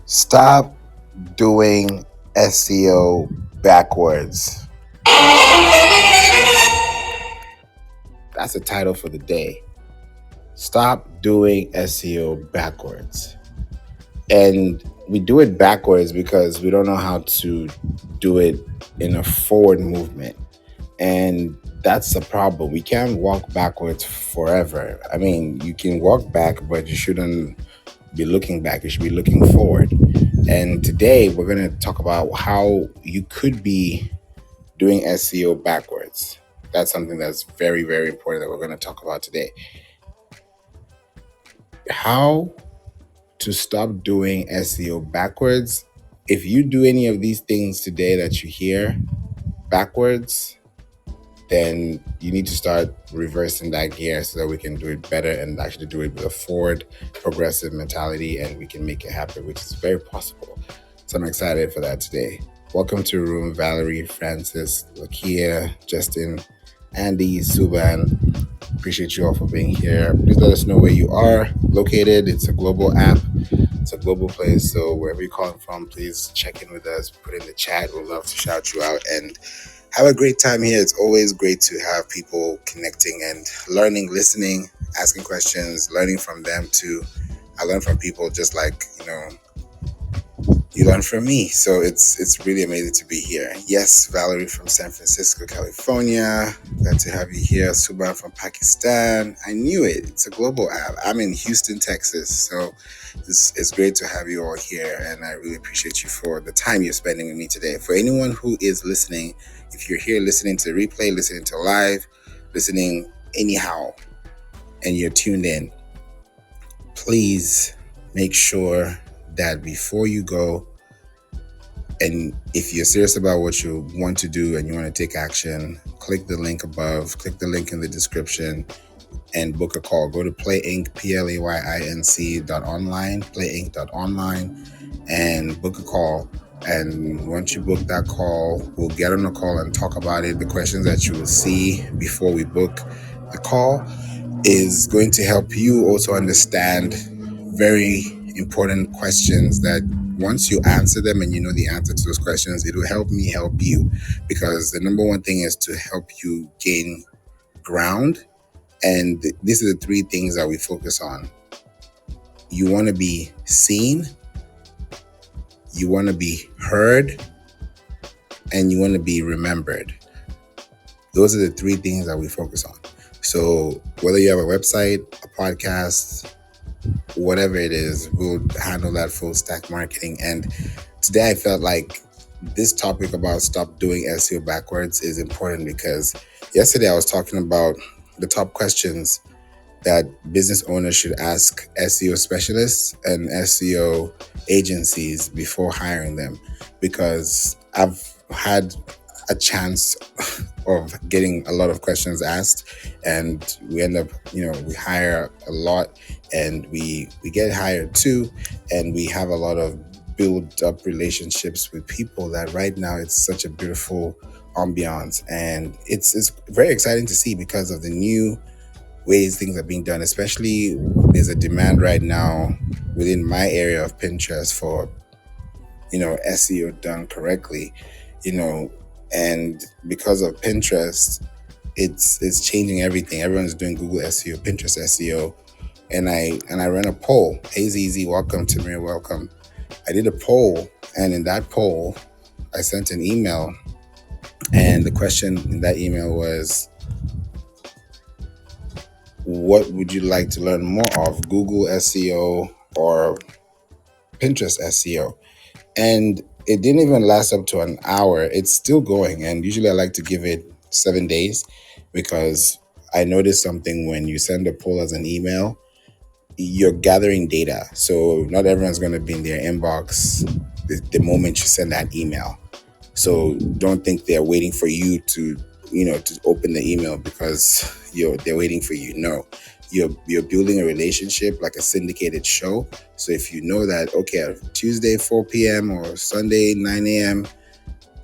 Stop doing SEO backwards. That's the title for the day. Stop doing SEO backwards. And we do it backwards because we don't know how to do it in a forward movement. And that's the problem. We can't walk backwards forever. I mean, you can walk back, but you shouldn't be looking back. You should be looking forward. And today we're going to talk about how you could be doing SEO backwards. That's something that's very, very important that we're going to talk about today. How to stop doing SEO backwards. If you do any of these things today that you hear backwards, then you need to start reversing that gear so that we can do it better and actually do it with a forward, progressive mentality, and we can make it happen, which is very possible. So I'm excited for that today. Welcome to the room, Valerie, Francis, Lakia, Justin, Andy, Suban. Appreciate you all for being here. Please let us know where you are located. It's a global app. It's a global place. So wherever you're calling from, please check in with us. Put in the chat. We'd love to shout you out and have a great time here. It's always great to have people connecting and learning, listening, asking questions, learning from them too. I learn from people just like, you learn from me. So it's really amazing to be here. Yes, Valerie from San Francisco, California. Glad to have you here. Suban from Pakistan. I knew it. It's a global app. I'm in Houston, Texas. So it's great to have you all here. And I really appreciate you for the time you're spending with me today. For anyone who is listening, if you're here listening to the replay, listening to live, listening anyhow, and you're tuned in, please make sure that before you go, and if you're serious about what you want to do and you want to take action, click the link above, click the link in the description, and book a call. Go to PlayInc, PLAYINC.online, PlayInc.online, and book a call. And once you book that call, we'll get on the call and talk about it. The questions that you will see before we book the call is going to help you also understand very important questions that once you answer them and you know the answer to those questions, it will help me help you, because the number one thing is to help you gain ground. And these are the three things that we focus on. You want to be seen, you want to be heard, and you want to be remembered. Those are the three things that we focus on. So whether you have a website, a podcast, whatever it is, we'll handle that full stack marketing. And today I felt like this topic about stop doing SEO backwards is important, because yesterday I was talking about the top questions that business owners should ask SEO specialists and SEO agencies before hiring them, because I've had a chance of getting a lot of questions asked, and we end up, we hire a lot, and we get hired too, and we have a lot of build up relationships with people that right now it's such a beautiful ambiance, and it's very exciting to see because of the new ways things are being done. Especially there's a demand right now within my area of Pinterest for SEO done correctly, and because of Pinterest, it's changing everything. Everyone's doing Google SEO, Pinterest SEO, and I ran a poll. Hey ZZ, welcome. Tamir, welcome. I did a poll, and in that poll I sent an email, and the question in that email was, what would you like to learn more of, Google SEO or Pinterest SEO? And it didn't even last up to an hour. It's still going. And usually I like to give it 7 days, because I noticed something when you send a poll as an email, you're gathering data. So not everyone's going to be in their inbox the moment you send that email. So don't think they're waiting for you to open the email because they're waiting for you. No, you're building a relationship like a syndicated show. So if you know that, okay, Tuesday 4 p.m. or Sunday 9 a.m.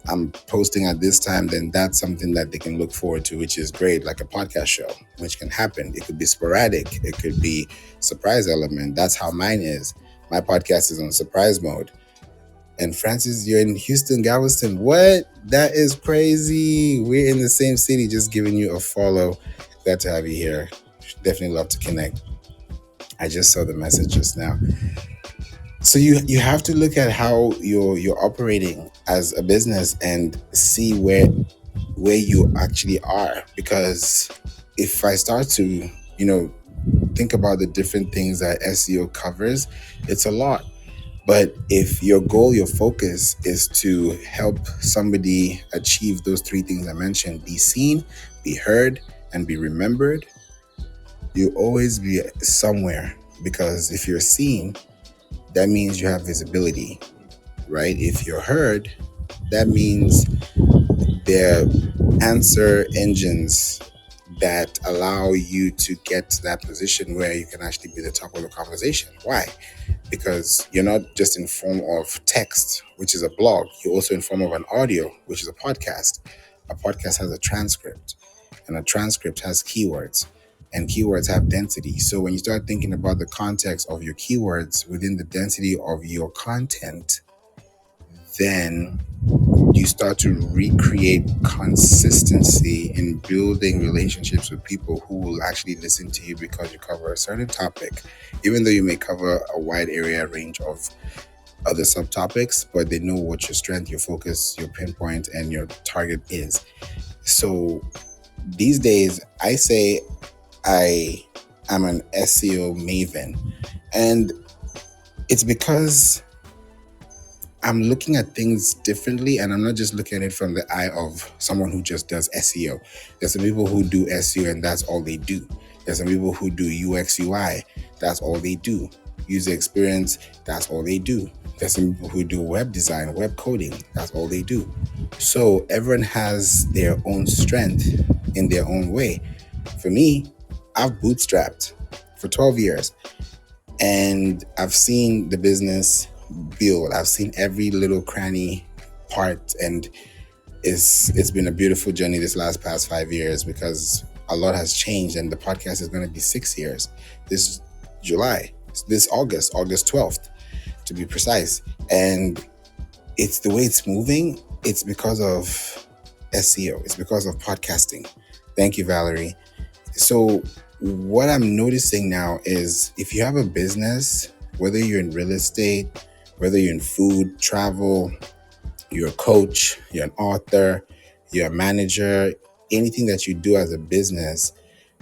I'm posting at this time, then that's something that they can look forward to, which is great, like a podcast show, which can happen. It could be sporadic. It could be surprise element. That's how mine is. My podcast is on surprise mode. And Francis, you're in Houston, Galveston. What? That is crazy. We're in the same city, just giving you a follow. Glad to have you here. Definitely love to connect. I just saw the message just now. So you have to look at how you're operating as a business and see where you actually are. Because if I start to, think about the different things that SEO covers, it's a lot. But if your goal, your focus is to help somebody achieve those three things I mentioned, be seen, be heard, and be remembered, you'll always be somewhere. Because if you're seen, that means you have visibility, right? If you're heard, that means there are answer engines that allow you to get to that position where you can actually be the top of the conversation. Why? Because you're not just in form of text, which is a blog. You're also in form of an audio, which is a podcast. A podcast has a transcript, and a transcript has keywords, and keywords have density. So when you start thinking about the context of your keywords within the density of your content, then you start to recreate consistency in building relationships with people who will actually listen to you because you cover a certain topic, even though you may cover a wide area range of other subtopics, but they know what your strength, your focus, your pinpoint, and your target is. So these days, I say I am an SEO maven, and it's because I'm looking at things differently, and I'm not just looking at it from the eye of someone who just does SEO. There's some people who do SEO and that's all they do. There's some people who do UX UI, that's all they do. User experience, that's all they do. There's some people who do web design, web coding, that's all they do. So everyone has their own strength in their own way. For me, I've bootstrapped for 12 years. And I've seen the business build. I've seen every little cranny part, and it's been a beautiful journey this past 5 years because a lot has changed, and the podcast is going to be 6 years this July, this August 12th to be precise. And it's the way it's moving. It's because of SEO. It's because of podcasting. Thank you, Valerie. So what I'm noticing now is if you have a business, whether you're in real estate, whether you're in food, travel, you're a coach, you're an author, you're a manager, anything that you do as a business,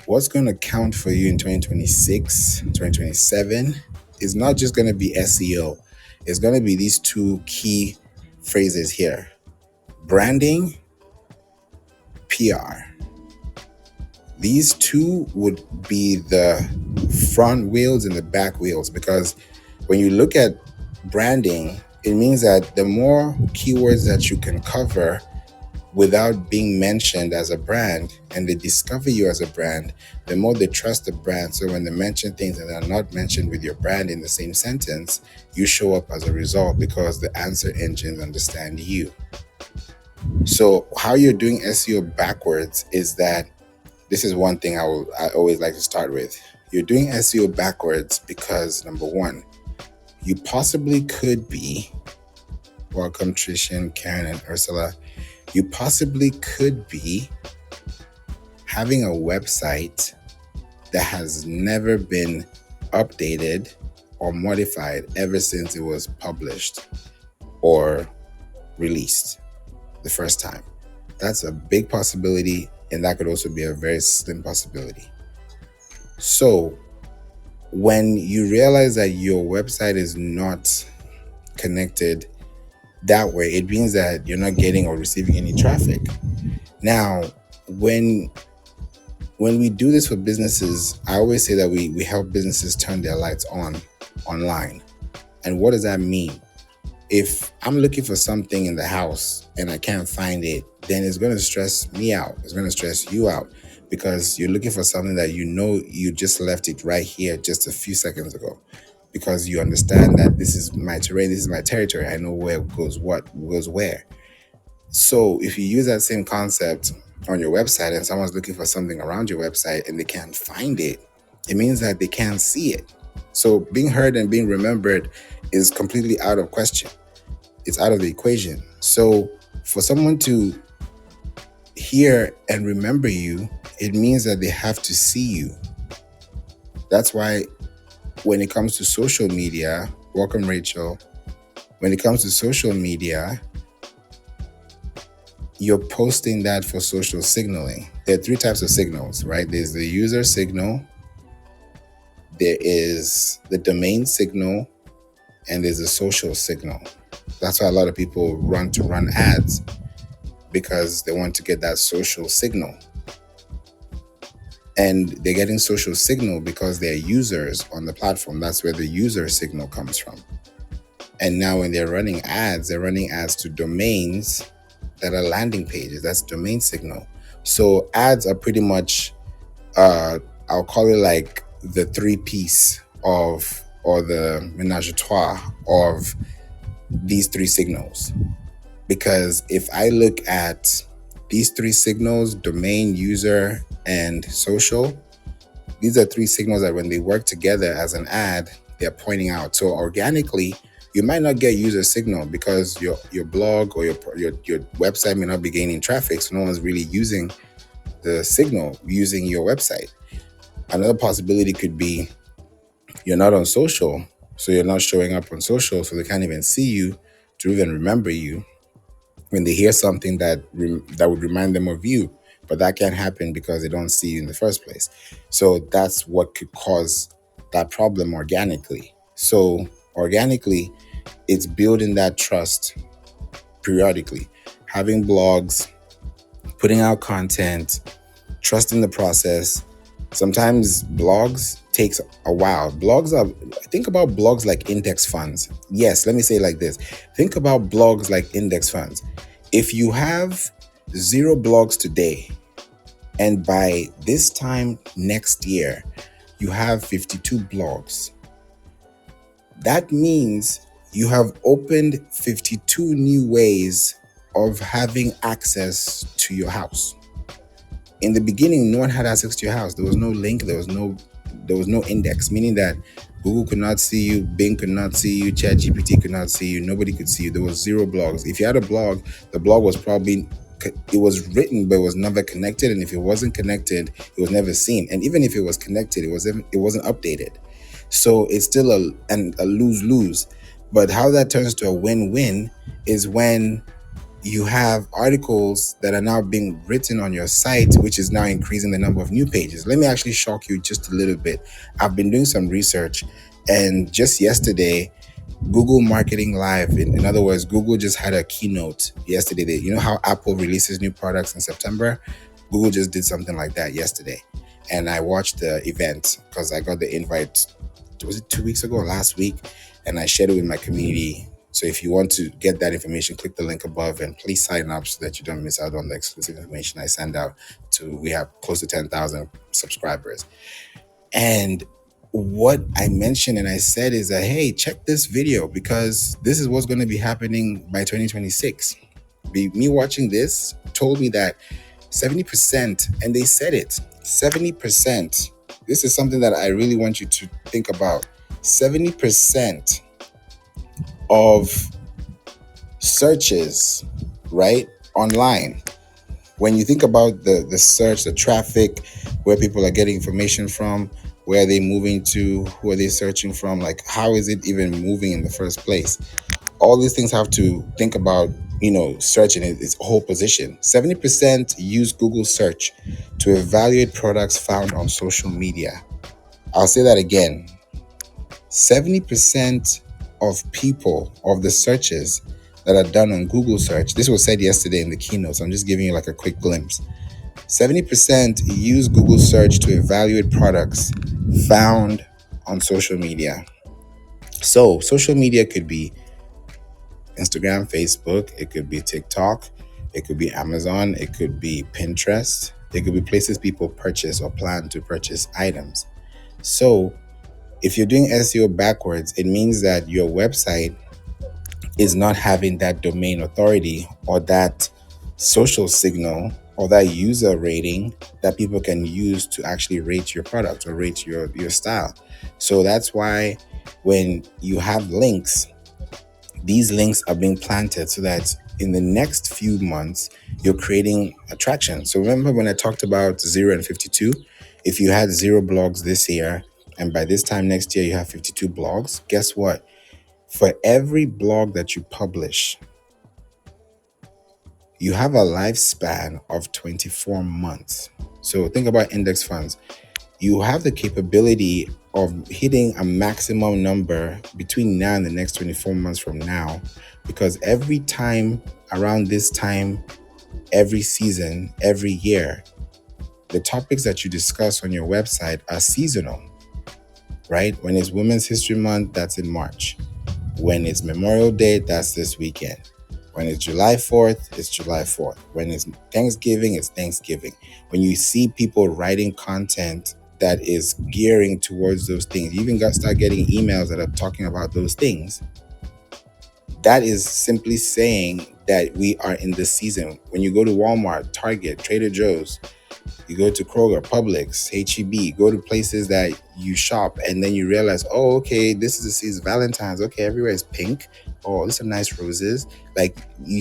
what's going to count for you in 2026, 2027 is not just going to be SEO. It's going to be these two key phrases here: branding, PR. These two would be the front wheels and the back wheels, because when you look at branding, it means that the more keywords that you can cover without being mentioned as a brand, and they discover you as a brand, the more they trust the brand. So when they mention things that are not mentioned with your brand in the same sentence, you show up as a result because the answer engines understand you. So how you're doing SEO backwards is that this is one thing I always like to start with. You're doing SEO backwards because, number one, you possibly could be, welcome Trishan, Karen, and Ursula, you possibly could be having a website that has never been updated or modified ever since it was published or released the first time. That's a big possibility, and that could also be a very slim possibility. So when you realize that your website is not connected that way, it means that you're not getting or receiving any traffic. Now, when we do this for businesses, I always say that we help businesses turn their lights on online. And what does that mean? If I'm looking for something in the house and I can't find it, then it's going to stress me out. It's going to stress you out because you're looking for something that you know you just left it right here just a few seconds ago, because you understand that this is my terrain, this is my territory. I know where goes where. So if you use that same concept on your website and someone's looking for something around your website and they can't find it, it means that they can't see it. So being heard and being remembered is completely out of question. It's out of the equation. So for someone to hear and remember you, it means that they have to see you. That's why when it comes to social media, welcome Rachel. When it comes to social media, you're posting that for social signaling. There are three types of signals, right? There's the user signal, there is the domain signal, and there's a social signal. That's why a lot of people run ads, because they want to get that social signal. And they're getting social signal because they're users on the platform. That's where the user signal comes from. And now when they're running ads, they're running ads to domains that are landing pages. That's domain signal. So ads are pretty much, I'll call it like the three-piece of, or the menage a trois of these three signals. Because if I look at these three signals, domain, user, and social, these are three signals that when they work together as an ad, they're pointing out. So organically, you might not get user signal because your blog or your website may not be gaining traffic, so no one's really using the signal using your website. Another possibility could be you're not on social, so you're not showing up on social, so they can't even see you to even remember you when they hear something that would remind them of you. But that can't happen because they don't see you in the first place. So that's what could cause that problem organically. So organically, it's building that trust periodically, having blogs, putting out content, trusting the process. Sometimes blogs takes a while. Think about blogs like index funds. Yes, let me say it like this. Think about blogs like index funds. If you have 0 blogs today, and by this time next year, you have 52 blogs, that means you have opened 52 new ways of having access to your house. In the beginning, no one had access to your house. There was no link, there was no index, meaning that Google could not see you, Bing could not see you, ChatGPT could not see you, nobody could see you. There was 0 blogs. If you had a blog, the blog was probably, it was written, but it was never connected. And if it wasn't connected, it was never seen. And even if it was connected, it wasn't updated. So it's still a lose-lose. But how that turns to a win-win is when you have articles that are now being written on your site, which is now increasing the number of new pages. Let me actually shock you just a little bit. I've been doing some research, and just yesterday, Google Marketing Live, in other words, Google just had a keynote yesterday. You know how Apple releases new products in September? Google just did something like that yesterday. And I watched the event because I got the invite, was it 2 weeks ago or last week? And I shared it with my community. So if you want to get that information, click the link above and please sign up so that you don't miss out on the exclusive information I send out we have close to 10,000 subscribers. And what I mentioned and I said is that, hey, check this video because this is what's going to be happening by 2026. Me watching this told me that 70%, and they said it, 70%. This is something that I really want you to think about. 70% of searches, right, online, when you think about the search, the traffic, where people are getting information from, where are they moving to, who are they searching from, like how is it even moving in the first place? All these things have to think about, search in its whole position. 70% use Google search to evaluate products found on social media. I'll say that again. 70% of the searches that are done on Google search, this was said yesterday in the keynote, so I'm just giving you like a quick glimpse. 70% use Google search to evaluate products found on social media. So social media could be Instagram, Facebook, it could be TikTok, it could be Amazon, it could be Pinterest, it could be places people purchase or plan to purchase items. So if you're doing SEO backwards, it means that your website is not having that domain authority or that social signal or that user rating that people can use to actually rate your product or rate your style. So that's why when you have links, these links are being planted so that in the next few months, you're creating attraction. So remember when I talked about 0 and 52? If you had 0 blogs this year, and by this time next year you have 52 blogs, guess what? For every blog that you publish, you have a lifespan of 24 months. So think about index funds. You have the capability of hitting a maximum number between now and the next 24 months from now, because every time around this time, every season, every year, the topics that you discuss on your website are seasonal, right? When it's Women's History Month, that's in March. When it's Memorial Day, that's this weekend. When it's July 4th, it's July 4th. When it's Thanksgiving, it's Thanksgiving. When you see people writing content that is gearing towards those things, you even start getting emails that are talking about those things. That is simply saying that we are in the season. When you go to Walmart, Target, Trader Joe's, you go to Kroger, Publix, HEB, go to places that you shop, and then you realize, oh, okay, this is the season, Valentine's. Okay, everywhere is pink. Oh, these are nice roses. Like you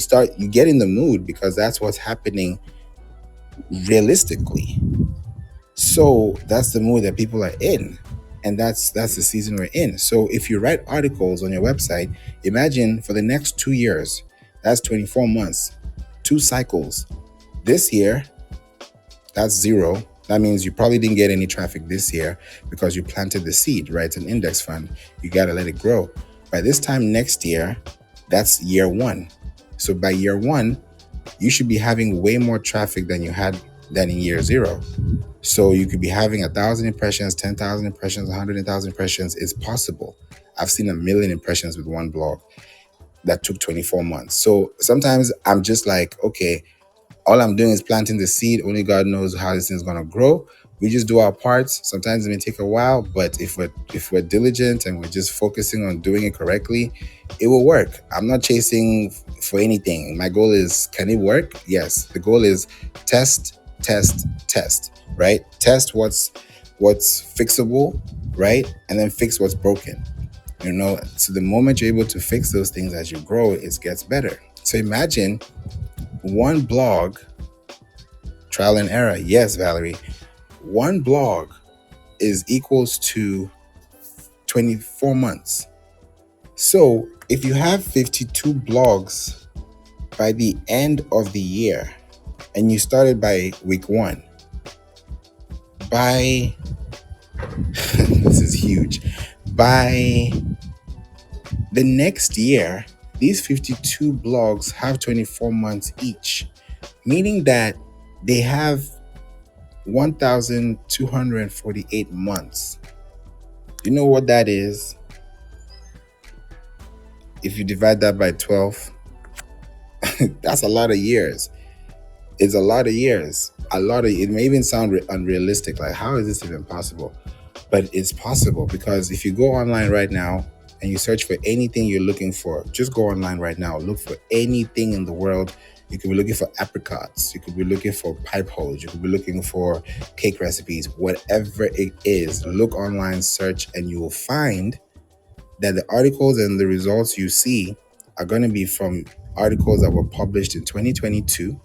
get in the mood because that's what's happening realistically. So that's the mood that people are in. And that's the season we're in. So if you write articles on your website, imagine for the next 2 years, that's 24 months, 2 cycles. This year, that's 0. That means you probably didn't get any traffic this year because you planted the seed, right? It's an index fund. You got to let it grow. By this time next year, that's year 1. So by year 1, you should be having way more traffic than you had than in year 0. So you could be having 1,000 impressions, 10,000 impressions, 100,000 impressions. It's possible. I've seen 1 million impressions with one blog that took 24 months. So sometimes I'm just like, okay, all I'm doing is planting the seed. Only God knows how this thing's gonna grow. We just do our parts. Sometimes it may take a while, but if we're diligent and we're just focusing on doing it correctly, it will work. I'm not chasing for anything. My goal is, can it work? Yes. The goal is test, right? Test what's fixable, right? And then fix what's broken. So the moment you're able to fix those things as you grow, it gets better. So imagine one blog, trial and error. Yes, Valerie. One blog is equals to 24 months. So if you have 52 blogs by the end of the year, and you started by week 1, by this is huge. By the next year, these 52 blogs have 24 months each, meaning that they have 1,248 months. You know what that is? If you divide that by 12, that's a lot of years. It's a lot of years. It may even sound unrealistic. Like, how is this even possible? But it's possible because if you go online right now and you search for anything you're looking for, just go online right now. Look for anything in the world. You could be looking for apricots. You could be looking for pipe holes. You could be looking for cake recipes. Whatever it is, look online, search, and you will find that the articles and the results you see are going to be from articles that were published in 2022,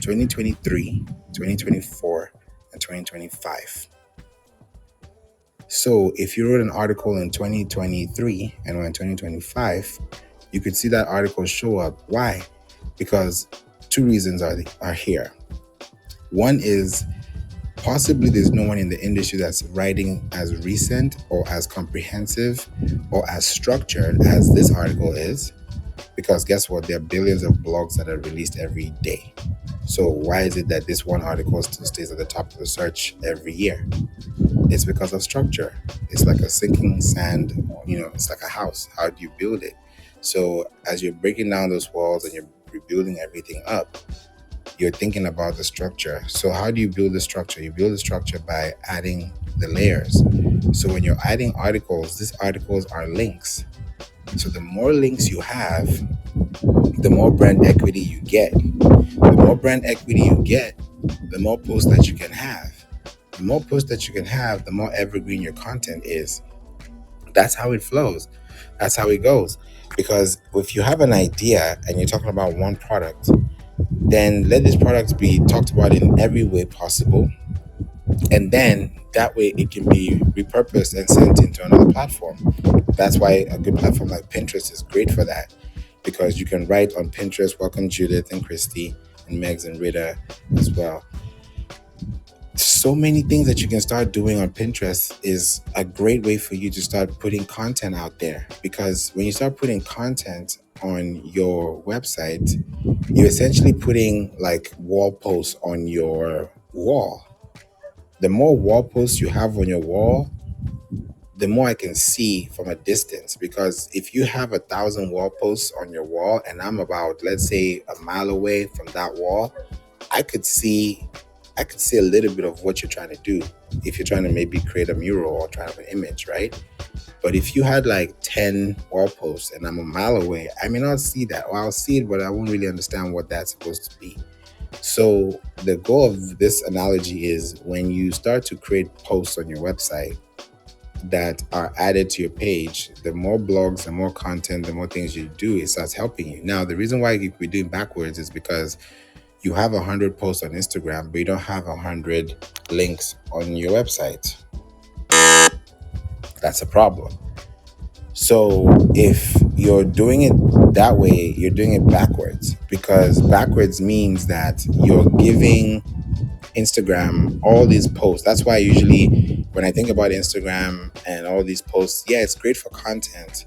2023, 2024, and 2025. So if you wrote an article in 2023 and we're in 2025, you could see that article show up. Why? Because 2 reasons are here. One is possibly there's no one in the industry that's writing as recent or as comprehensive or as structured as this article is. Because guess what? There are billions of blogs that are released every day. So why is it that this one article still stays at the top of the search every year? It's because of structure. It's like a sinking sand, it's like a house. How do you build it? So as you're breaking down those walls and you're rebuilding everything up, you're thinking about the structure. So how do you build the structure? You build the structure by adding the layers. So when you're adding articles, these articles are links. So the more links you have, the more brand equity you get. The more brand equity you get, the more posts that you can have. The more posts that you can have, the more evergreen your content is. That's how it flows. That's how it goes. Because if you have an idea and you're talking about one product, then let this product be talked about in every way possible. And then that way it can be repurposed and sent into another platform. That's why a good platform like Pinterest is great for that, because you can write on Pinterest, welcome Judith and Christy and Megs and Rita as well. So many things that you can start doing on Pinterest is a great way for you to start putting content out there, because when you start putting content on your website, you're essentially putting like wall posts on your wall. The more wall posts you have on your wall, the more I can see from a distance. Because if you have 1,000 wall posts on your wall and I'm about, let's say, a mile away from that wall, I could see a little bit of what you're trying to do. If you're trying to maybe create a mural or try to have an image, right? But if you had like 10 wall posts and I'm a mile away, I may not see that. Or I'll see it, but I won't really understand what that's supposed to be. So the goal of this analogy is when you start to create posts on your website that are added to your page, the more blogs, the more content, the more things you do, it starts helping you. Now, the reason why you could be doing backwards is because you have 100 posts on Instagram, but you don't have 100 links on your website. That's a problem. So if you're doing it that way, you're doing it backwards, because backwards means that you're giving Instagram all these posts. That's why usually when I think about Instagram and all these posts, yeah, it's great for content,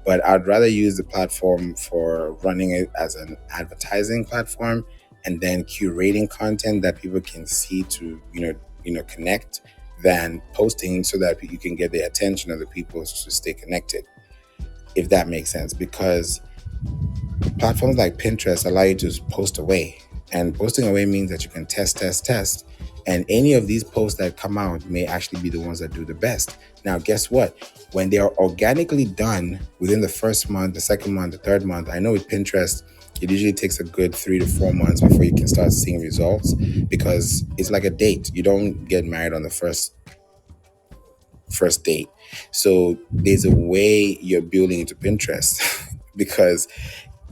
but I'd rather use the platform for running it as an advertising platform and then curating content that people can see to, connect, than posting so that you can get the attention of the people to stay connected, if that makes sense. Because platforms like Pinterest allow you to post away, and posting away means that you can test, and any of these posts that come out may actually be the ones that do the best. Now, guess what? When they are organically done within the first month, the second month, the third month, I know with Pinterest, it usually takes a good 3 to 4 months before you can start seeing results, because it's like a date. You don't get married on the first date. So there's a way you're building into Pinterest because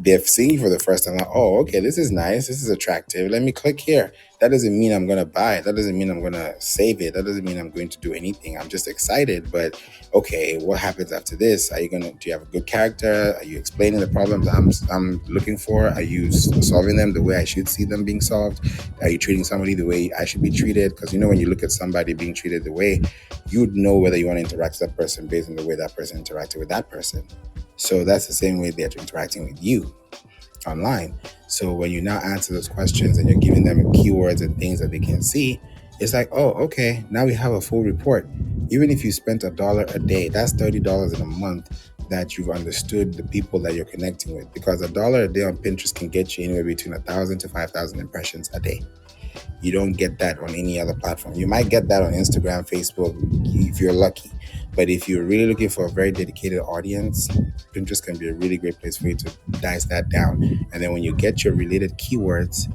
they're seeing you for the first time, like, oh, okay, this is nice, this is attractive, let me click here. That doesn't mean I'm going to buy it. That doesn't mean I'm going to save it. That doesn't mean I'm going to do anything. I'm just excited. But okay, what happens after this? Do you have a good character? Are you explaining the problems I'm looking for? Are you solving them the way I should see them being solved? Are you treating somebody the way I should be treated? Because when you look at somebody being treated the way, you'd know whether you want to interact with that person based on the way that person interacted with that person. So that's the same way they're interacting with you online. So when you now answer those questions and you're giving them keywords and things that they can see, it's like, oh, okay, now we have a full report. Even if you spent $1 a day, that's $30 in a month that you've understood the people that you're connecting with. Because $1 a day on Pinterest can get you anywhere between 1,000 to 5,000 impressions a day. You don't get that on any other platform. You might get that on Instagram, Facebook, if you're lucky. But if you're really looking for a very dedicated audience, Pinterest can be a really great place for you to dice that down. And then when you get your related keywords,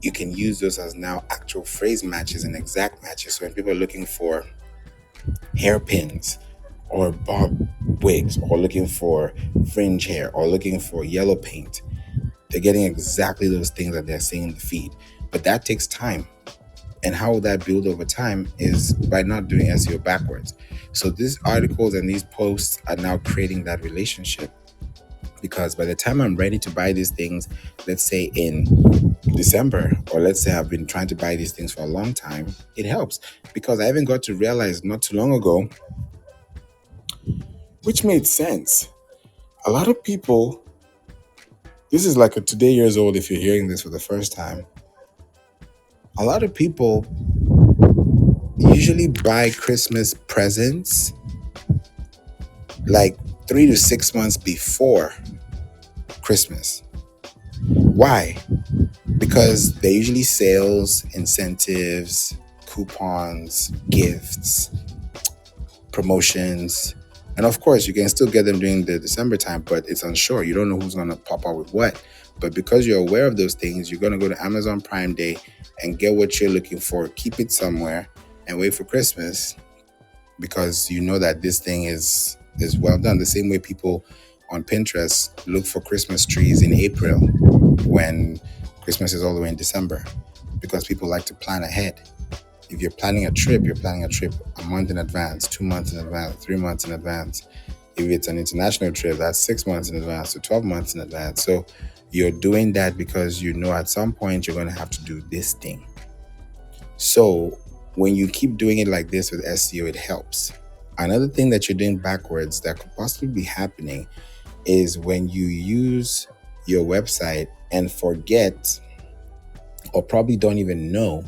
you can use those as now actual phrase matches and exact matches. So when people are looking for hairpins or bob wigs, or looking for fringe hair, or looking for yellow paint, they're getting exactly those things that they're seeing in the feed. But that takes time. And how will that build over time is by not doing SEO backwards. So these articles and these posts are now creating that relationship. Because by the time I'm ready to buy these things, let's say in December, or let's say I've been trying to buy these things for a long time, it helps. Because I even got to realize not too long ago, which made sense. A lot of people, this is like a today years old if you're hearing this for the first time. A lot of people usually buy Christmas presents like 3 to 6 months before Christmas. Why? Because they're usually sales, incentives, coupons, gifts, promotions. And of course, you can still get them during the December time, but it's unsure. You don't know who's going to pop out with what. But because you're aware of those things, you're going to go to Amazon Prime Day and get what you're looking for, keep it somewhere, and wait for Christmas because you know that this thing is well done. The same way people on Pinterest look for Christmas trees in April when Christmas is all the way in December, because people like to plan ahead. If you're planning a trip, you're planning a trip a month in advance, 2 months in advance, 3 months in advance. If it's an international trip, that's 6 months in advance to 12 months in advance. So you're doing that because you know at some point you're going to have to do this thing. So when you keep doing it like this with SEO, it helps. Another thing that you're doing backwards that could possibly be happening is when you use your website and forget, or probably don't even know,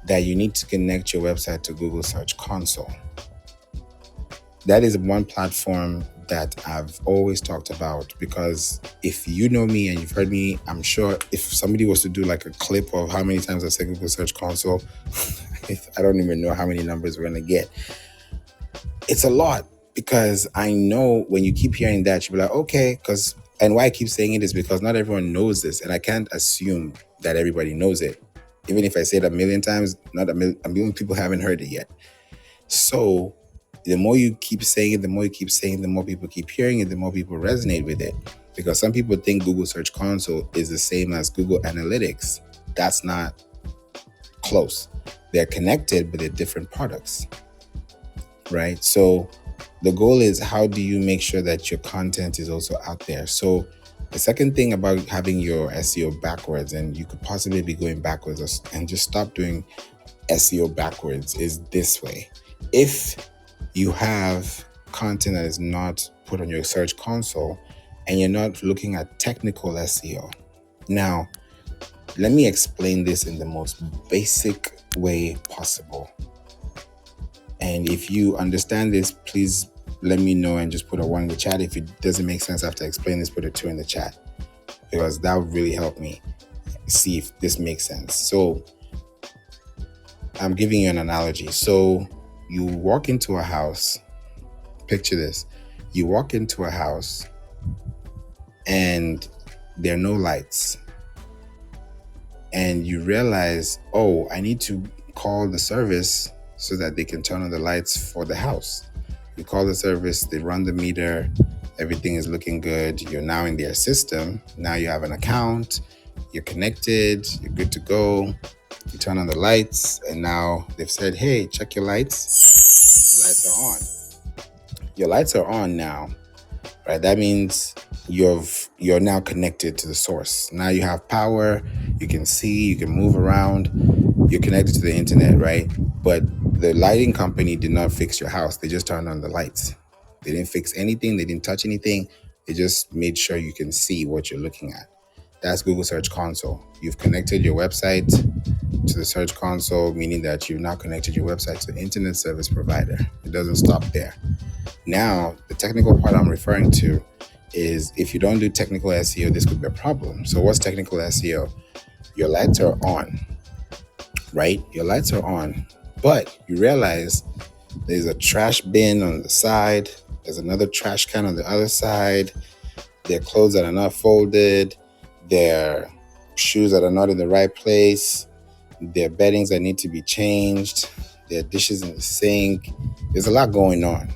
that you need to connect your website to Google Search Console. That is one platform that I've always talked about, because if you know me and you've heard me, I'm sure if somebody was to do like a clip of how many times I said Google Search Console, I don't even know how many numbers we're going to get. It's a lot, because I know when you keep hearing that, you'll be like, okay, and why I keep saying it is because not everyone knows this, and I can't assume that everybody knows it. Even if I say it a million times, not a million people haven't heard it yet. So the more you keep saying it, the more you keep saying it, the more people keep hearing it, the more people resonate with it. Because some people think Google Search Console is the same as Google Analytics. That's not close. They're connected, but they're different products, right? So the goal is, how do you make sure that your content is also out there? So the second thing about having your SEO backwards, and you could possibly be going backwards and just stop doing SEO backwards, is this way. If you have content that is not put on your search console and you're not looking at technical SEO. Now, let me explain this in the most basic way possible. And if you understand this, please let me know and just put a 1 in the chat. If it doesn't make sense after I explain this, put a 2 in the chat, because that would really help me see if this makes sense. So I'm giving you an analogy. So you walk into a house, picture this. You walk into a house and there are no lights. And you realize, oh, I need to call the service so that they can turn on the lights for the house. You call the service, they run the meter, everything is looking good. You're now in their system. Now you have an account, you're connected, you're good to go. You turn on the lights, and now they've said, hey, check your lights. The lights are on. Your lights are on now, right? That means you're now connected to the source. Now you have power, you can see, you can move around, you're connected to the internet, right? But the lighting company did not fix your house. They just turned on the lights. They didn't fix anything. They didn't touch anything. They just made sure you can see what you're looking at. That's Google Search Console. You've connected your website to the Search Console, meaning that you've now connected your website to the internet service provider. It doesn't stop there. Now, the technical part I'm referring to is, if you don't do technical SEO, this could be a problem. So what's technical SEO? Your lights are on, right? Your lights are on, but you realize there's a trash bin on the side. There's another trash can on the other side. There are clothes that are not folded. There are shoes that are not in the right place. There are beddings that need to be changed. There are dishes in the sink. There's a lot going on.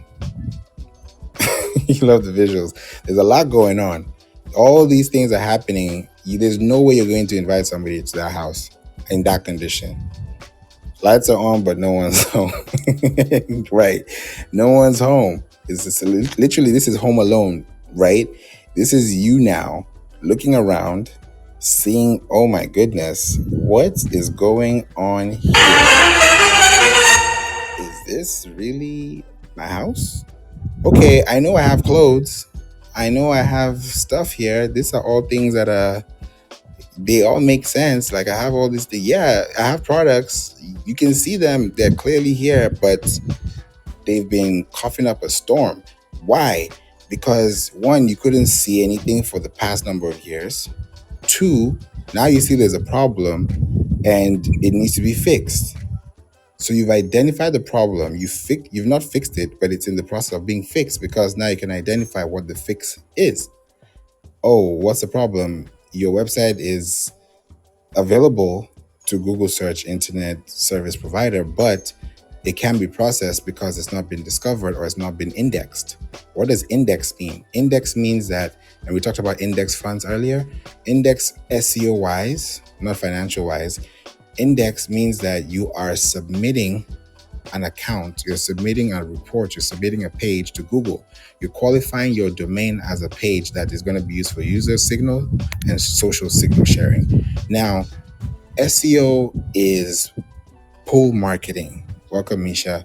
You love the visuals. There's a lot going on. All these things are happening. There's no way you're going to invite somebody to that house in that condition. Lights are on, but no one's home. Right. No one's home. Literally, this is Home Alone, right? This is you now looking around, seeing, oh my goodness, what is going on here? Is this really my house? Okay, I know I have clothes. I know I have stuff here. These are all things that they all make sense. Like, I have all this thing. Yeah, I have products. You can see them. They're clearly here, but they've been coughing up a storm. Why? Because one, you couldn't see anything for the past number of years. Two, now you see there's a problem and it needs to be fixed. So you've identified the problem. You've not fixed it, but it's in the process of being fixed, because now you can identify what the fix is. Oh, what's the problem? Your website is available to Google Search Internet Service Provider, but it can be processed because it's not been discovered or it's not been indexed. What does index mean? Index means that, and we talked about index funds earlier, index SEO wise, not financial wise, index means that you are submitting an account, you're submitting a report, you're submitting a page to Google. You're qualifying your domain as a page that is going to be used for user signal and social signal sharing. Now, SEO is pull marketing. Welcome, Misha.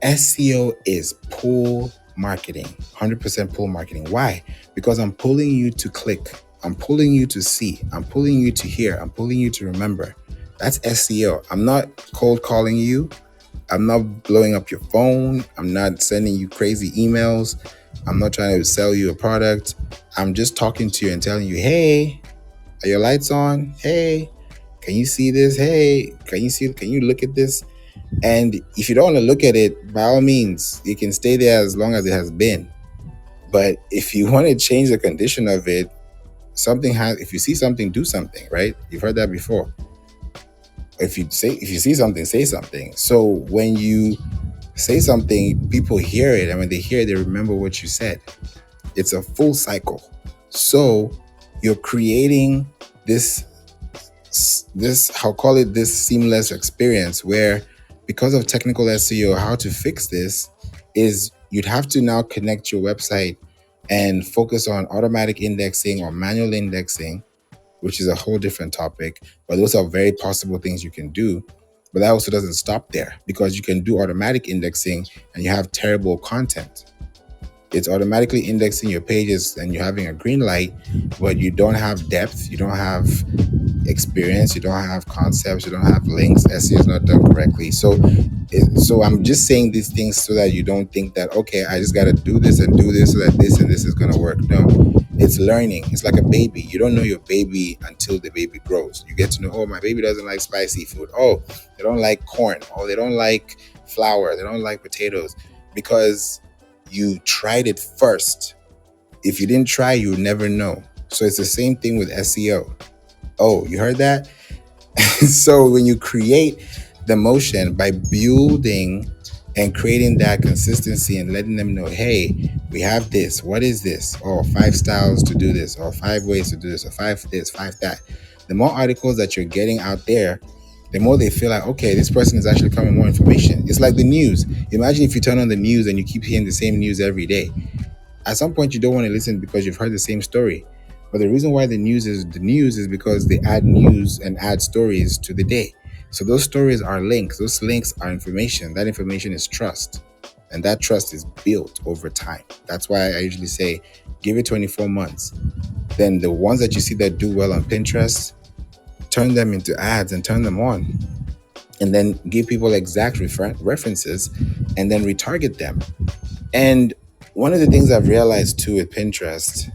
SEO is pull marketing, 100% pull marketing. Why? Because I'm pulling you to click, I'm pulling you to see, I'm pulling you to hear, I'm pulling you to remember. That's SEO. I'm not cold calling you. I'm not blowing up your phone. I'm not sending you crazy emails. I'm not trying to sell you a product. I'm just talking to you and telling you, hey, are your lights on? Hey, can you see this? Hey, can you look at this? And if you don't want to look at it, by all means, you can stay there as long as it has been. But if you want to change the condition of it, if you see something, do something, right? You've heard that before. If you see something, say something. So when you say something, people hear it, and when they hear it, they remember what you said. It's a full cycle. So you're creating this I'll call it this seamless experience where, because of technical SEO, how to fix this is you'd have to now connect your website and focus on automatic indexing or manual indexing, which is a whole different topic. But those are very possible things you can do. But that also doesn't stop there, because you can do automatic indexing and you have terrible content. It's automatically indexing your pages and you're having a green light, but you don't have depth, you don't have experience, you don't have concepts, you don't have links. SEO is not done correctly. So I'm just saying these things so that you don't think that, okay, I just got to do this and do this so that this and this is going to work. No, it's learning. It's like a baby. You don't know your baby until the baby grows. You get to know, oh, my baby doesn't like spicy food. Oh, they don't like corn. Oh, they don't like flour. They don't like potatoes, because you tried it first. If you didn't try, you would never know. So it's the same thing with SEO. Oh, you heard that? So when you create the motion by building and creating that consistency and letting them know, hey, we have this. What is this? Or 5 styles to do this, or 5 ways to do this, or 5 this, 5 that. The more articles that you're getting out there, the more they feel like, okay, this person is actually coming more information. It's like the news. Imagine if you turn on the news and you keep hearing the same news every day. At some point, you don't want to listen because you've heard the same story. But the reason why the news is because they add news and add stories to the day. So those stories are links. Those links are information. That information is trust. And that trust is built over time. That's why I usually say, give it 24 months. Then the ones that you see that do well on Pinterest, turn them into ads and turn them on. And then give people exact references and then retarget them. And one of the things I've realized too with Pinterest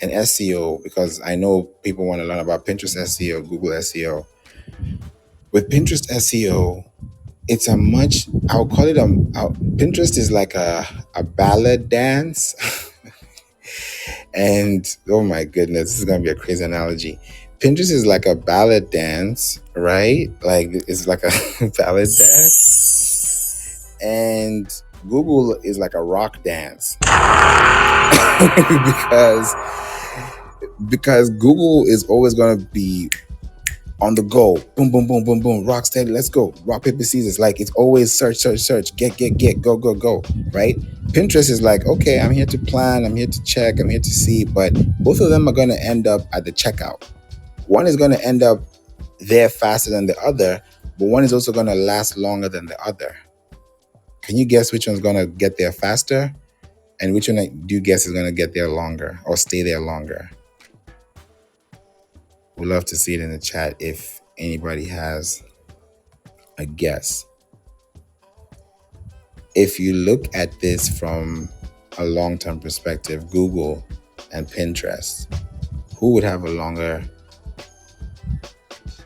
and SEO, because I know people want to learn about Pinterest SEO, Google SEO. With Pinterest SEO, it's I'll call it Pinterest is like a ballad dance. And oh my goodness, this is going to be a crazy analogy. Pinterest is like a ballad dance, right? Like it's like a ballad dance. And Google is like a rock dance. because Google is always going to be on the go. Boom, boom, boom, boom, boom. Rock steady. Let's go. Rock, paper, scissors. Like it's always search. Get. Go. Right? Pinterest is like, okay, I'm here to plan. I'm here to check. I'm here to see. But both of them are going to end up at the checkout. One is going to end up there faster than the other, but one is also going to last longer than the other. Can you guess which one's going to get there faster? And which one do you guess is going to get there longer or stay there longer? We'd love to see it in the chat if anybody has a guess. If you look at this from a long-term perspective, Google and Pinterest, who would have a longer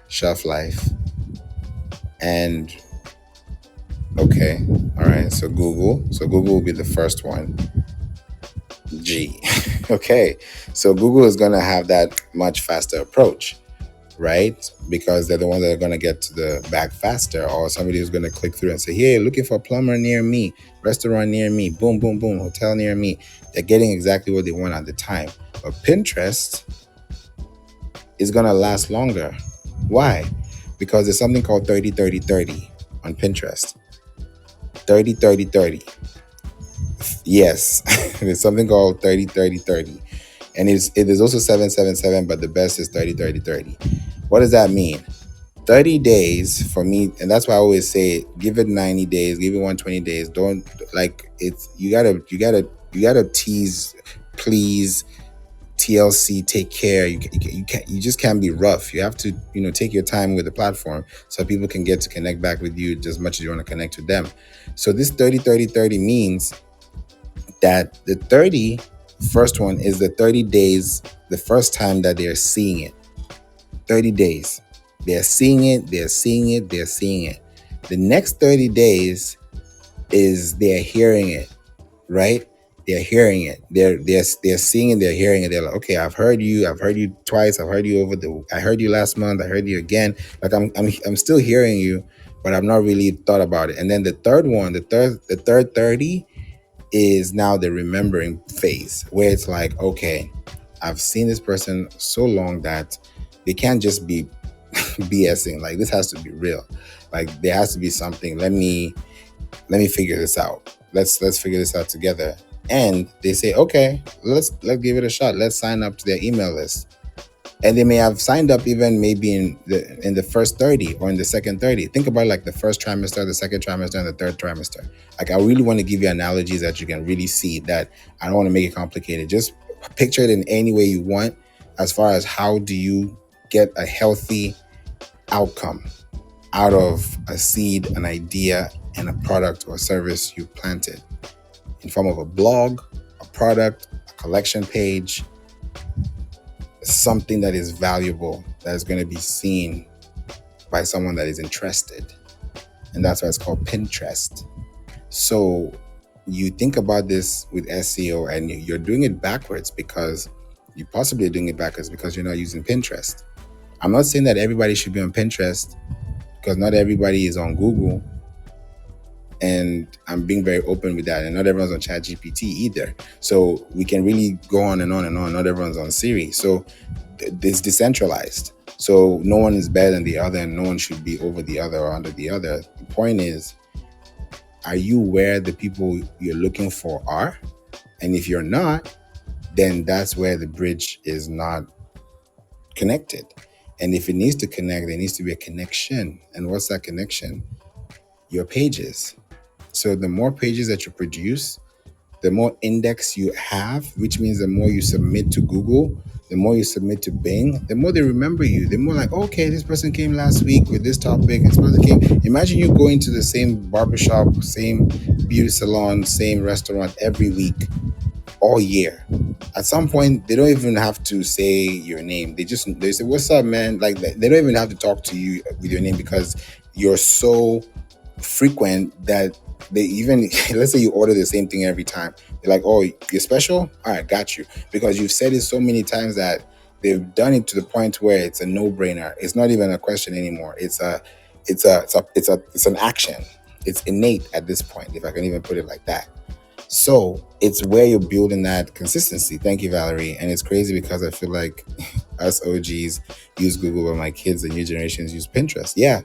shelf life? And okay, all right, so Google will be the first one. G. Okay, so Google is going to have that much faster approach. right? Because they're the ones that are going to get to the bag faster, or somebody who's going to click through and say, hey, looking for a plumber near me, restaurant near me, boom, boom, boom, hotel near me. They're getting exactly what they want at the time. But Pinterest is going to last longer. Why? Because there's something called 30 30 30 on Pinterest. 30 30 30. Yes, there's something called 30 30 30. And it is also 777, but the best is 30 30 30. What does that mean? 30 days for me, and that's why I always say give it 90 days, give it 120 days. Don't, like, it's, you gotta tease, please, TLC, take care. You just can't be rough. You have to, take your time with the platform so people can get to connect back with you just as much as you want to connect with them. So this 30 30 30 means that the 30 first one is the 30 days, the first time that they're seeing it. 30 days. They're seeing it, they're seeing it, they're seeing it. The next 30 days is they're hearing it, right? They're hearing it. They're seeing it, they're hearing it. They're like, okay, I've heard you twice, I heard you last month, I heard you again. Like I'm still hearing you, but I've not really thought about it. And then the third one, the third 30 is now the remembering phase, where it's like, okay, I've seen this person so long that they can't just be BSing. Like, this has to be real. Like, there has to be something. Let me figure this out. Let's figure this out together. And they say, okay, let's give it a shot. Let's sign up to their email list. And they may have signed up even maybe in the first 30 or in the second 30. Think about, like, the first trimester, the second trimester, and the third trimester. Like, I really want to give you analogies that you can really see, that I don't want to make it complicated. Just picture it in any way you want, as far as how do you get a healthy outcome out of a seed, an idea, and a product or service you planted, in form of a blog, a product, a collection page, something that is valuable, that is going to be seen by someone that is interested. And that's why it's called Pinterest. So you think about this with SEO, and you're doing it backwards, because you possibly are doing it backwards because you're not using Pinterest. I'm not saying that everybody should be on Pinterest, because not everybody is on Google. And I'm being very open with that. And not everyone's on ChatGPT either. So we can really go on and on and on. Not everyone's on Siri. So it's decentralized. So no one is better than the other, and no one should be over the other or under the other. The point is, are you where the people you're looking for are? And if you're not, then that's where the bridge is not connected. And if it needs to connect, there needs to be a connection. And what's that connection? Your pages. So the more pages that you produce, the more index you have, which means the more you submit to Google, the more you submit to Bing, the more they remember you. The more, like, okay, this person came last week with this topic. This person came. Imagine you going to the same barbershop, same beauty salon, same restaurant every week, all year. At some point, they don't even have to say your name. They say, "What's up, man?" Like, they don't even have to talk to you with your name, because you're so frequent that they even let's say you order the same thing every time. They're like, "Oh, you're special? All right, got you." Because you've said it so many times that they've done it to the point where it's a no-brainer. It's not even a question anymore. It's an action. It's innate at this point, if I can even put it like that. So it's where you're building that consistency. Thank you, Valerie. And it's crazy because I feel like us OGs use Google, but my kids, the new generations, use Pinterest. Yeah,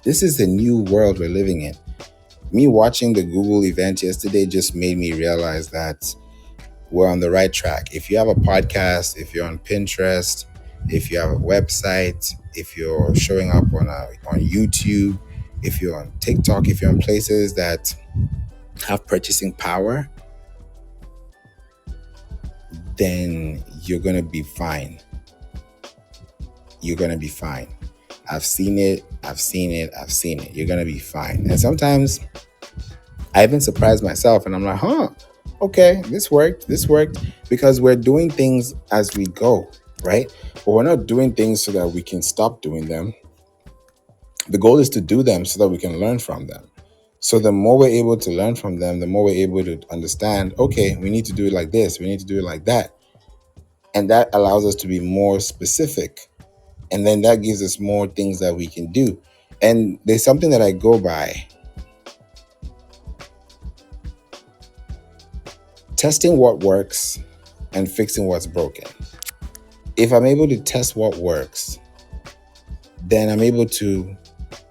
this is the new world we're living in. Me watching the Google event yesterday just made me realize that we're on the right track. If you have a podcast, if you're on Pinterest, if you have a website, if you're showing up on YouTube, if you're on TikTok, if you're on places that have purchasing power, then you're going to be fine. You're going to be fine. I've seen it. You're going to be fine. And sometimes I even surprise myself, and I'm like, okay, this worked, because we're doing things as we go, right? But we're not doing things so that we can stop doing them. The goal is to do them so that we can learn from them. So the more we're able to learn from them, the more we're able to understand, okay, we need to do it like this, we need to do it like that. And that allows us to be more specific And then that gives us more things that we can do. And there's something that I go by: testing what works and fixing what's broken. If I'm able to test what works, then I'm able to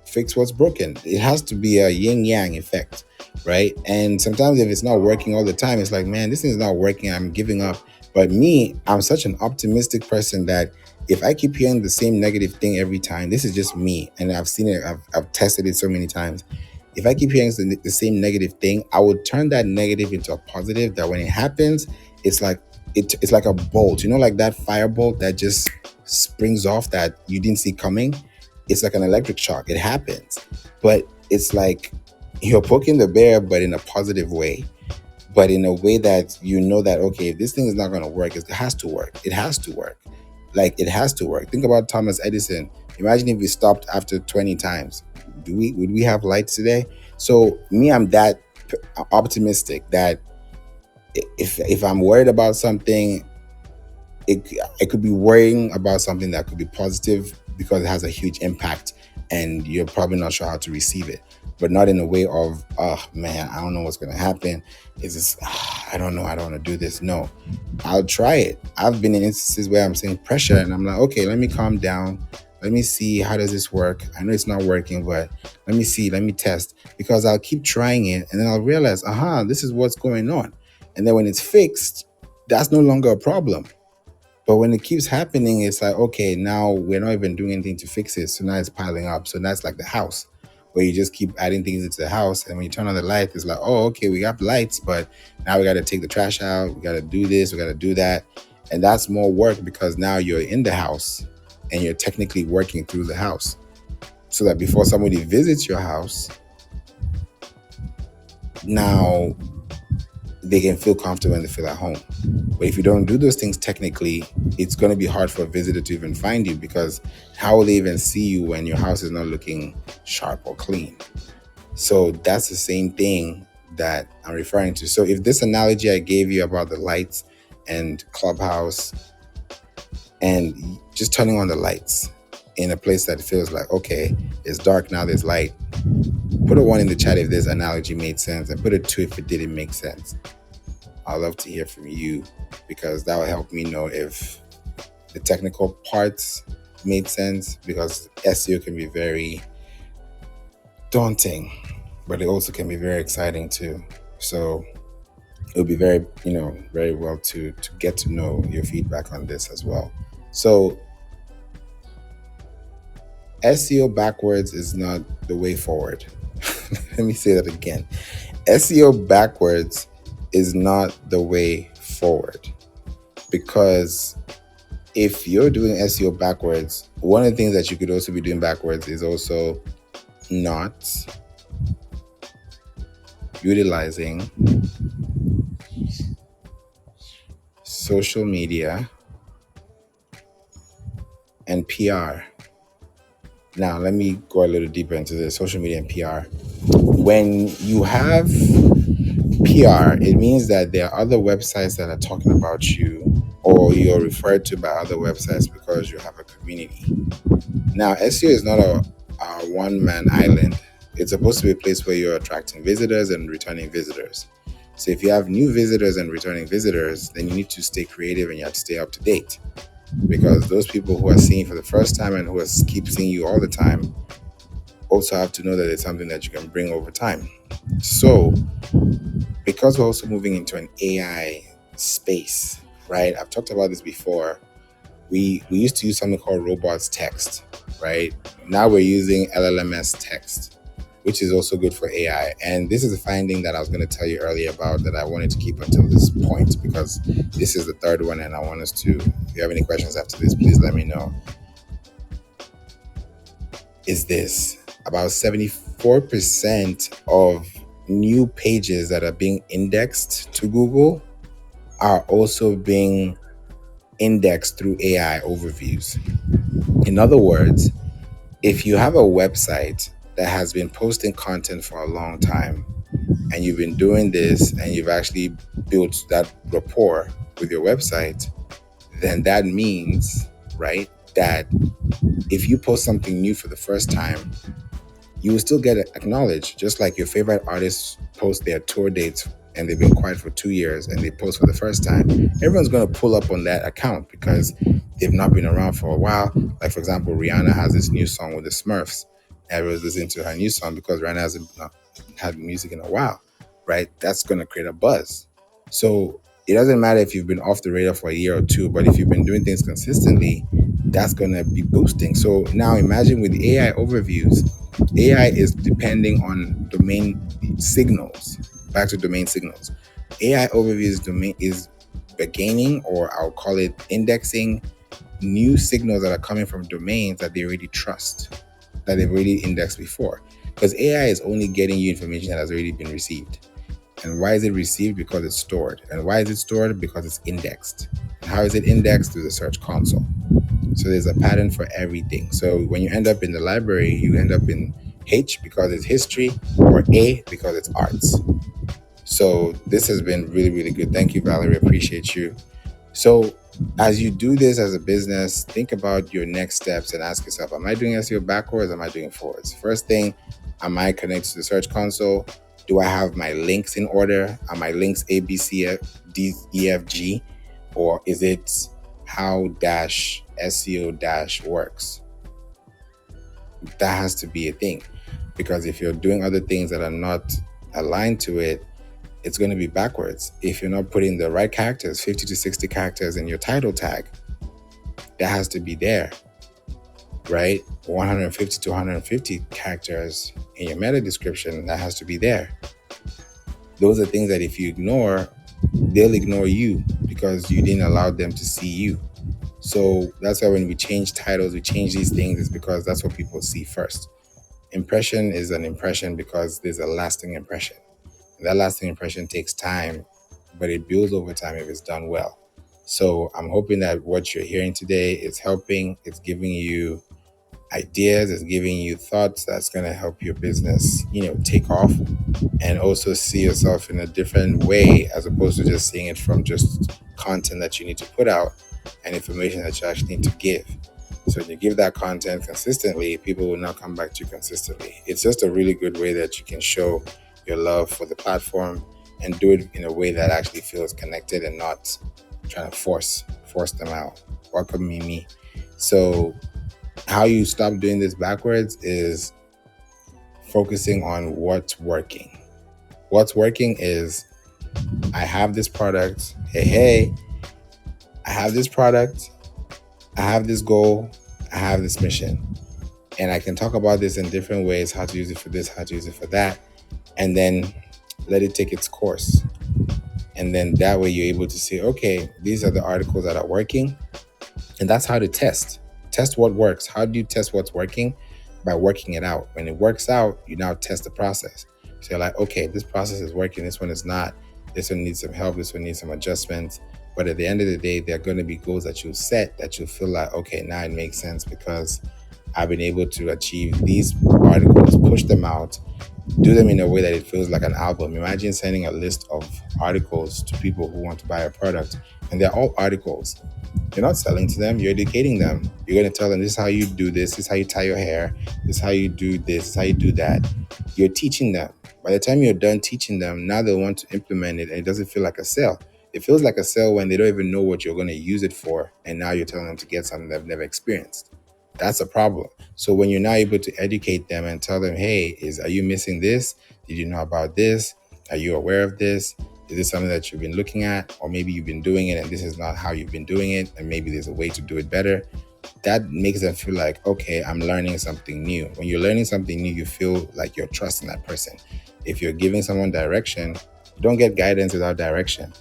fix what's broken. It has to be a yin yang effect, right? And sometimes if it's not working all the time, it's like, man, this thing's not working, I'm giving up. But me, I'm such an optimistic person that if I keep hearing the same negative thing every time, this is just me, and I've seen it, I've tested it so many times. If I keep hearing the same negative thing, I would turn that negative into a positive, that when it happens, it's like it's like a bolt, like that firebolt that just springs off that you didn't see coming. It's like an electric shock. It happens. But it's like you're poking the bear, but in a positive way, but in a way that that, okay, if this thing is not going to work, it has to work. It has to work. Like, it has to work. Think about Thomas Edison. Imagine if we stopped after 20 times. Would we have lights today? So me, I'm that optimistic that if I'm worried about something, I could be worrying about something that could be positive because it has a huge impact, and you're probably not sure how to receive it, but not in a way of, oh man, I don't know what's going to happen. Is this, I don't know, I don't want to do this. No, I'll try it. I've been in instances where I'm seeing pressure and I'm like, okay, let me calm down. Let me see, how does this work? I know it's not working, but let me see, let me test, because I'll keep trying it and then I'll realize, this is what's going on. And then when it's fixed, that's no longer a problem. But when it keeps happening, it's like, okay, now we're not even doing anything to fix it. So now it's piling up. So that's like the house, where you just keep adding things into the house. And when you turn on the light, it's like, oh, okay, we got lights, but now we got to take the trash out. We got to do this. We got to do that. And that's more work, because now you're in the house and you're technically working through the house, so that before somebody visits your house, now they can feel comfortable and they feel at home. But if you don't do those things technically, it's going to be hard for a visitor to even find you, because how will they even see you when your house is not looking sharp or clean? So that's the same thing that I'm referring to. So if this analogy I gave you about the lights and Clubhouse and just turning on the lights in a place that feels like, okay, it's dark now, there's light. Put a 1 in the chat if this analogy made sense, and put a 2 if it didn't make sense. I'd love to hear from you, because that will help me know if the technical parts made sense, because SEO can be very daunting, but it also can be very exciting too. So it would be very, very well to get to know your feedback on this as well. So SEO backwards is not the way forward. Let me say that again. SEO backwards is not the way forward, because if you're doing SEO backwards, one of the things that you could also be doing backwards is also not utilizing social media and PR. Now, let me go a little deeper into this social media and PR. When you have PR, it means that there are other websites that are talking about you, or you're referred to by other websites because you have a community. Now, SEO is not a one-man island. It's supposed to be a place where you're attracting visitors and returning visitors. So if you have new visitors and returning visitors, then you need to stay creative and you have to stay up to date, because those people who are seeing for the first time and who keep seeing you all the time also have to know that it's something that you can bring over time. So because we're also moving into an AI space, right? I've talked about this before. We used to use something called robots text, right? Now we're using LLMS text, which is also good for AI. And this is a finding that I was going to tell you earlier about, that I wanted to keep until this point, because this is the third one and I want us to, if you have any questions after this, please let me know. Is this about 74% of new pages that are being indexed to Google are also being indexed through AI overviews. In other words, if you have a website that has been posting content for a long time, and you've been doing this and you've actually built that rapport with your website, then that means, right, that if you post something new for the first time, you will still get acknowledged, just like your favorite artists post their tour dates and they've been quiet for 2 years and they post for the first time. Everyone's going to pull up on that account because they've not been around for a while. Like, for example, Rihanna has this new song with the Smurfs. Everyone's listening to her new song because Rihanna hasn't had music in a while, right? That's going to create a buzz. So it doesn't matter if you've been off the radar for a year or two, but if you've been doing things consistently, that's going to be boosting. So now imagine with AI overviews, AI is depending on domain signals. Back to domain signals. AI overviews domain is beginning, or I'll call it indexing, new signals that are coming from domains that they already trust, that they've already indexed before. Because AI is only getting you information that has already been received. And why is it received? Because it's stored. And why is it stored? Because it's indexed. And how is it indexed? Through the Search Console. So there's a pattern for everything. So when you end up in the library, you end up in H because it's history, or A because it's arts. So this has been really, really good. Thank you, Valerie. Appreciate you. So as you do this as a business, think about your next steps and ask yourself, am I doing SEO backwards? Am I doing forwards? First thing, am I connected to the Search Console? Do I have my links in order? Are my links A, B, C, D, E, F, G? Or is it how SEO works? That has to be a thing. Because if you're doing other things that are not aligned to it, it's going to be backwards. If you're not putting the right characters, 50 to 60 characters in your title tag, that has to be there, right? 150 to 150 characters in your meta description, that has to be there. Those are things that if you ignore, they'll ignore you because you didn't allow them to see you. So that's why when we change titles, we change these things, is because that's what people see first. Impression is an impression because there's a lasting impression. And that lasting impression takes time, but it builds over time if it's done well. So I'm hoping that what you're hearing today is helping. It's giving you ideas, it's giving you thoughts that's going to help your business, take off, and also see yourself in a different way, as opposed to just seeing it from just content that you need to put out and information that you actually need to give. So when you give that content consistently, people will now come back to you consistently. It's just a really good way that you can show your love for the platform and do it in a way that actually feels connected and not trying to force them out. Welcome, Mimi. So how you stop doing this backwards is focusing on what's working. What's working is, I have this product. Hey, I have this product. I have this goal. I have this mission. And I can talk about this in different ways, how to use it for this, how to use it for that, and then let it take its course. And then that way you're able to say, okay, these are the articles that are working. And that's how to test. Test what works. How do you test what's working? By working it out. When it works out, you now test the process. So you're like, okay, this process is working. This one is not. This one needs some help. This one needs some adjustments. But at the end of the day, there are going to be goals that you'll set that you'll feel like, okay, now it makes sense because I've been able to achieve these articles, push them out, do them in a way that it feels like an album. Imagine sending a list of articles to people who want to buy a product, and they're all articles. You're not selling to them, you're educating them. You're going to tell them, this is how you do this is how you tie your hair, this is how you do this is how you do that. You're teaching them. By the time you're done teaching them, now they want to implement it, and it doesn't feel like a sale. It feels like a sale when they don't even know what you're going to use it for, and now you're telling them to get something they've never experienced. That's a problem. So when you're now able to educate them and tell them, hey, are you missing this? Did you know about this? Are you aware of this? Is this something that you've been looking at? Or maybe you've been doing it and this is not how you've been doing it, and maybe there's a way to do it better. That makes them feel like, okay, I'm learning something new. When you're learning something new, you feel like you're trusting that person. If you're giving someone direction, you don't get guidance without direction.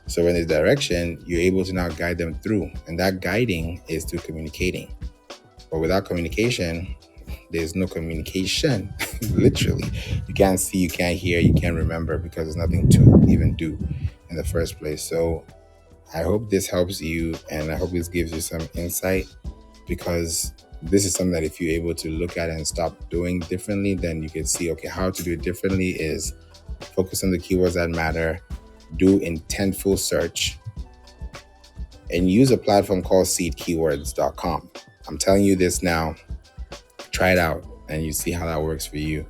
So when there's direction, you're able to now guide them through. And that guiding is through communicating. But without communication, there's no communication. Literally. You can't see, you can't hear, you can't remember, because there's nothing to even do in the first place. So I hope this helps you, and I hope this gives you some insight, because this is something that if you're able to look at and stop doing differently, then you can see, okay, how to do it differently is focus on the keywords that matter, do intentful search, and use a platform called seedkeywords.com. I'm telling you this now. Try it out and you see how that works for you.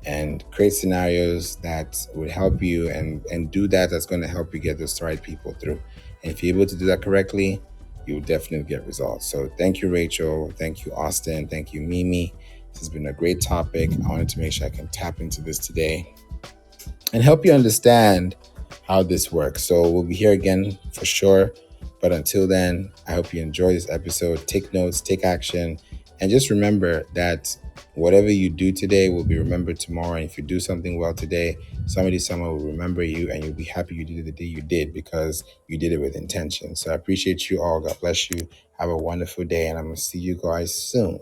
And create scenarios that would help you and do that. That's going to help you get those right people through. And if you're able to do that correctly, you'll definitely get results. So thank you, Rachel. Thank you, Austin. Thank you, Mimi. This has been a great topic. I wanted to make sure I can tap into this today and help you understand how this works. So we'll be here again for sure. But until then, I hope you enjoy this episode. Take notes, take action, and just remember that whatever you do today will be remembered tomorrow. And if you do something well today, somebody somewhere will remember you and you'll be happy you did it the day you did because you did it with intention. So I appreciate you all. God bless you. Have a wonderful day, and I'm going to see you guys soon.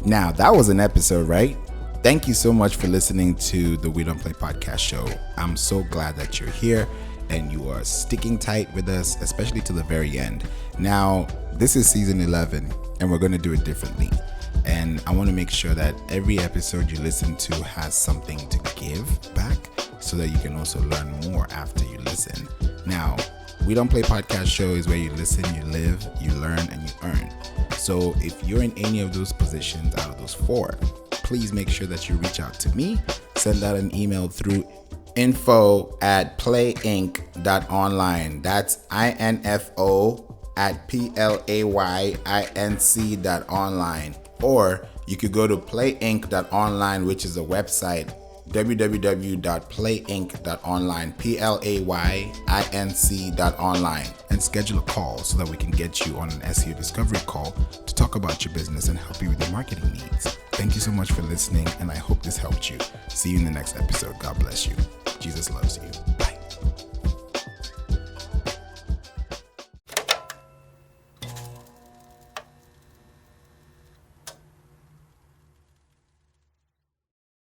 Now, that was an episode, right? Thank you so much for listening to the We Don't Play podcast show. I'm so glad that you're here and you are sticking tight with us, especially to the very end. Now, this is season 11 and we're going to do it differently. And I want to make sure that every episode you listen to has something to give back so that you can also learn more after you listen. Now, We Don't Play podcast show is where you listen, you live, you learn, and you earn. So if you're in any of those positions out of those 4, please make sure that you reach out to me. Send out an email through info@playinc.online. That's info@playinc.online. Or you could go to playinc.online, which is a website, www.playinc.online, playinc.online, and schedule a call so that we can get you on an SEO discovery call to talk about your business and help you with your marketing needs. Thank you so much for listening, and I hope this helped you. See you in the next episode. God bless you. Jesus loves you. Bye.